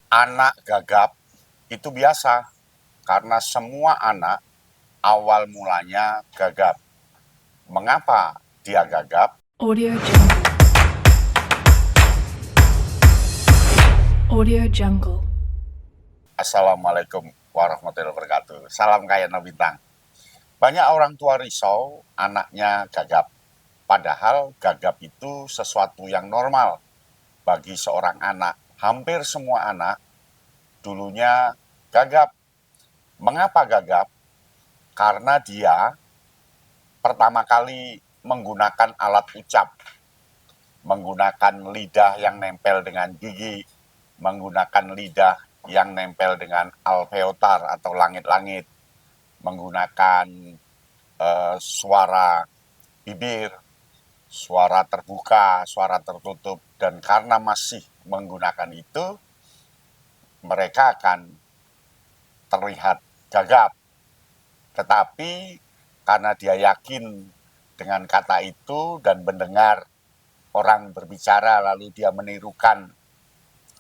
Anak gagap itu biasa karena semua anak awal mulanya gagap. Mengapa dia gagap? Audio Jungle. Audio Jungle. Assalamualaikum warahmatullahi wabarakatuh. Salam kaya no bintang. Banyak orang tua risau anaknya gagap. Padahal gagap itu sesuatu yang normal bagi seorang anak. Hampir semua anak dulunya gagap. Mengapa gagap? Karena dia pertama kali menggunakan alat ucap, menggunakan lidah yang nempel dengan gigi, menggunakan lidah yang nempel dengan alveolar atau langit-langit, menggunakan suara bibir, suara terbuka, suara tertutup, dan karena masih menggunakan itu, mereka akan terlihat gagap. Tetapi karena dia yakin dengan kata itu dan mendengar orang berbicara lalu dia menirukan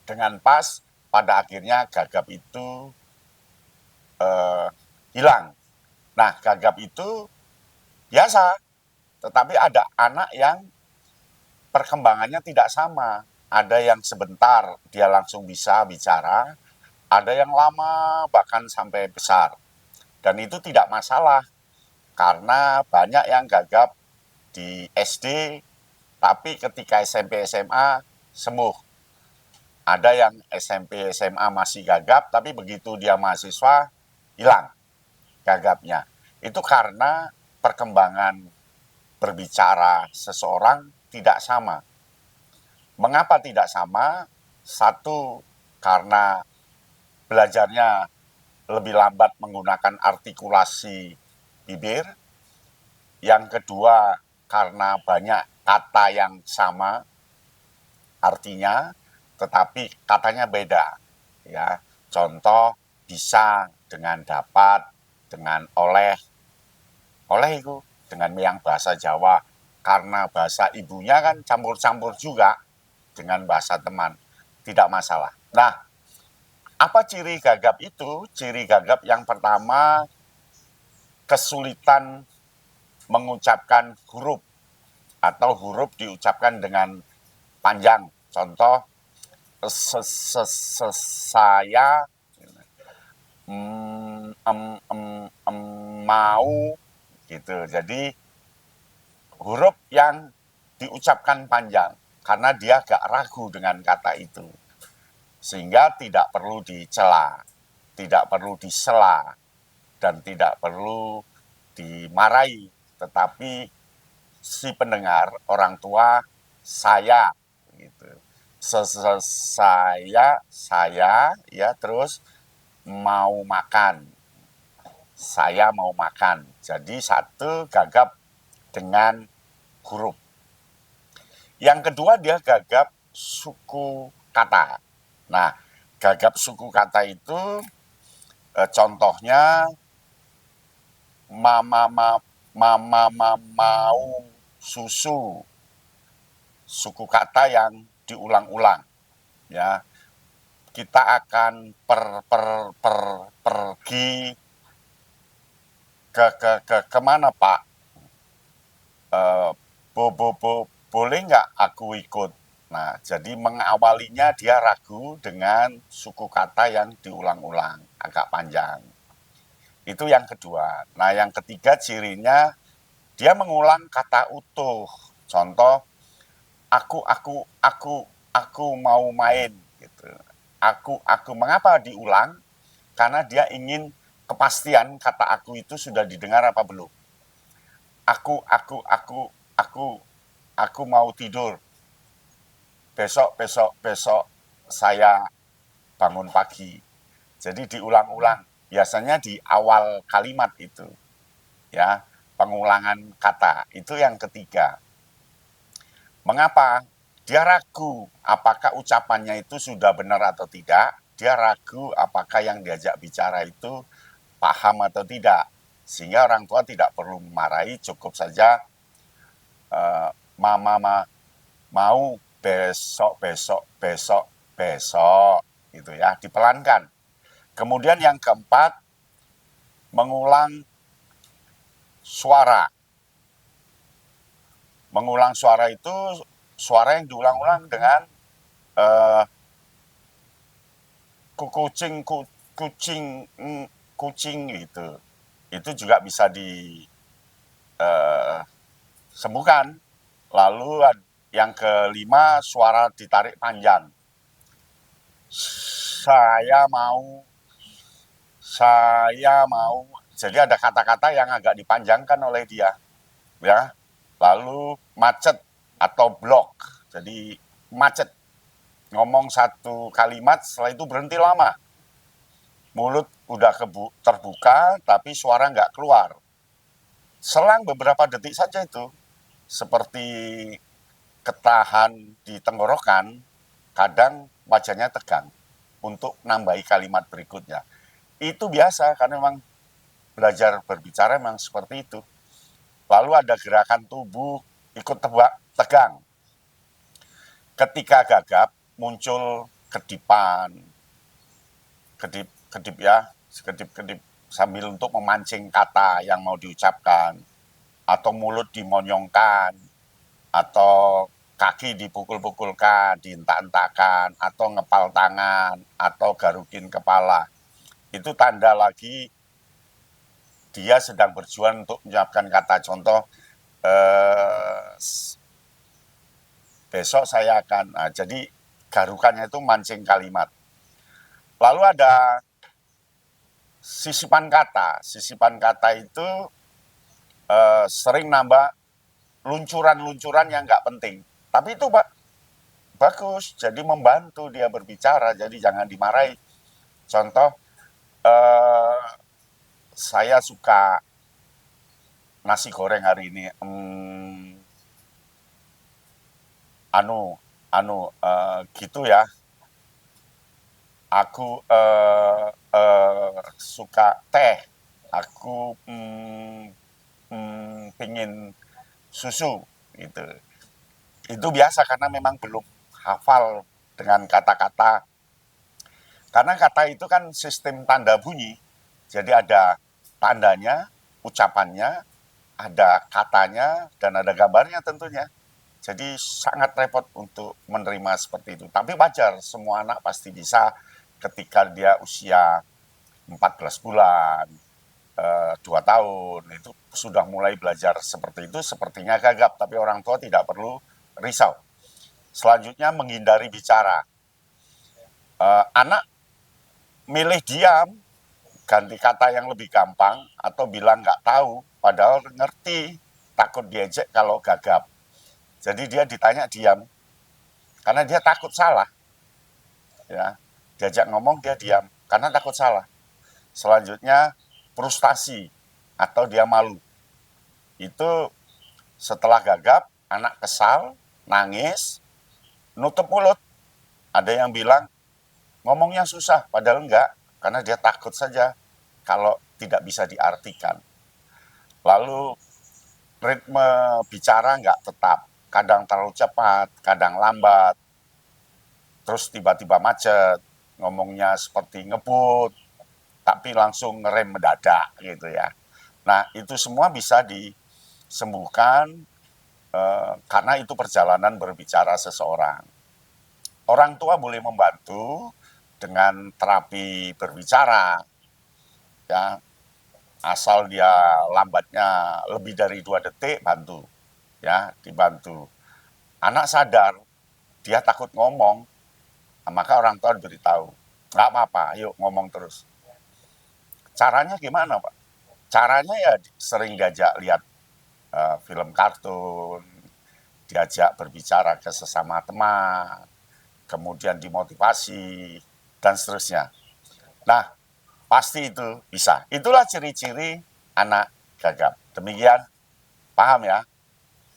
dengan pas, pada akhirnya gagap itu hilang. Nah, gagap itu biasa, tetapi ada anak yang perkembangannya tidak sama. Ada yang sebentar dia langsung bisa bicara, ada yang lama bahkan sampai besar. Dan itu tidak masalah, karena banyak yang gagap di SD, tapi ketika SMP SMA sembuh. Ada yang SMP SMA masih gagap, tapi begitu dia mahasiswa hilang gagapnya. Itu karena perkembangan berbicara seseorang tidak sama. Mengapa tidak sama? Satu, karena belajarnya lebih lambat menggunakan artikulasi bibir. Yang kedua, karena banyak kata yang sama artinya, tetapi katanya beda. Ya, contoh bisa dengan dapat, dengan oleh. Oleh itu dengan yang bahasa Jawa, karena bahasa ibunya kan campur-campur juga dengan bahasa teman, tidak masalah. Nah, apa ciri gagap itu? Ciri gagap yang pertama, kesulitan mengucapkan huruf atau huruf diucapkan dengan panjang. Contoh, saya mau gitu. Jadi huruf yang diucapkan panjang karena dia agak ragu dengan kata itu. Sehingga tidak perlu dicela, tidak perlu disela, dan tidak perlu dimarahi, tetapi si pendengar, orang tua, saya gitu. Saya ya, terus mau makan. Saya mau makan. Jadi satu gagap dengan huruf. Yang kedua dia gagap suku kata. Nah, gagap suku kata itu contohnya mama mau susu. Suku kata yang diulang-ulang. Ya, kita akan pergi ke kemana Pak? Boleh nggak aku ikut? Nah, jadi mengawalinya dia ragu dengan suku kata yang diulang-ulang, agak panjang. Itu yang kedua. Nah, yang ketiga cirinya dia mengulang kata utuh. Contoh, aku mau main gitu. Mengapa diulang? Karena dia ingin kepastian kata aku itu sudah didengar apa belum. Aku mau tidur. Besok saya bangun pagi. Jadi diulang-ulang. Biasanya di awal kalimat itu. Ya, pengulangan kata. Itu yang ketiga. Mengapa? Dia ragu apakah ucapannya itu sudah benar atau tidak. Dia ragu apakah yang diajak bicara itu paham atau tidak. Sehingga orang tua tidak perlu memarahi, cukup saja mama mau besok gitu ya, dipelankan. Kemudian yang keempat, mengulang suara. Mengulang suara itu suara yang diulang-ulang dengan kucing, kucing gitu. Itu juga bisa disembuhkan. Lalu yang kelima, suara ditarik panjang. Saya mau. Jadi ada kata-kata yang agak dipanjangkan oleh dia, ya. Lalu macet atau blok. Jadi macet. Ngomong satu kalimat, setelah itu berhenti lama. Mulut udah terbuka, tapi suara nggak keluar. Selang beberapa detik saja itu, seperti ketahan di tenggorokan, kadang wajahnya tegang untuk nambahi kalimat berikutnya. Itu biasa, karena memang belajar berbicara memang seperti itu. Lalu ada gerakan tubuh, ikut tegang. Ketika gagap, muncul kedipan, kedip sambil untuk memancing kata yang mau diucapkan, atau mulut dimonyongkan, atau kaki dipukul-pukulkan, dihentak-hentakan, atau ngepal tangan, atau garukin kepala. Itu tanda lagi dia sedang berjuang untuk menyiapkan kata. Contoh, besok saya akan, jadi garukannya itu mancing kalimat. Lalu ada sisipan kata. Sisipan kata itu sering nambah luncuran-luncuran yang nggak penting. Tapi itu bagus, jadi membantu dia berbicara, jadi jangan dimarahi. Contoh, saya suka nasi goreng hari ini. Gitu ya. Aku suka teh. Aku pingin susu gitu. Itu biasa karena memang belum hafal dengan kata-kata. Karena kata itu kan sistem tanda bunyi. Jadi ada tandanya, ucapannya, ada katanya, dan ada gambarnya tentunya. Jadi sangat repot untuk menerima seperti itu. Tapi wajar, semua anak pasti bisa ketika dia usia 14 bulan, 2 tahun, itu sudah mulai belajar seperti itu, sepertinya gagap. Tapi orang tua tidak perlu risau. Selanjutnya, menghindari bicara. Anak milih diam, ganti kata yang lebih gampang, atau bilang nggak tahu, padahal ngerti, takut diejek kalau gagap. Jadi dia ditanya diam, karena dia takut salah. Ya, diajak ngomong dia diam, karena takut salah. Selanjutnya, frustasi atau dia malu. Itu setelah gagap, anak kesal, nangis, nutup mulut. Ada yang bilang, ngomongnya susah, padahal enggak, karena dia takut saja kalau tidak bisa diartikan. Lalu, ritme bicara enggak tetap. Kadang terlalu cepat, kadang lambat, terus tiba-tiba macet, ngomongnya seperti ngebut, tapi langsung ngerem mendadak gitu ya. Nah, itu semua bisa disembuhkan karena itu perjalanan berbicara seseorang. Orang tua boleh membantu dengan terapi berbicara, ya, asal dia lambatnya lebih dari 2 detik, bantu, ya, dibantu. Anak sadar, dia takut ngomong, maka orang tua diberitahu, nggak apa-apa, yuk ngomong terus. Caranya gimana, Pak? Caranya ya sering diajak lihat film kartun, diajak berbicara ke sesama teman, kemudian dimotivasi, dan seterusnya. Nah, pasti itu bisa. Itulah ciri-ciri anak gagap. Demikian, paham ya?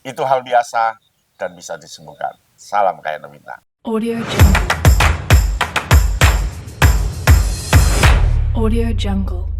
Itu hal biasa dan bisa disembuhkan. Salam kayak Novita. Audio Jungle. Audio Jungle.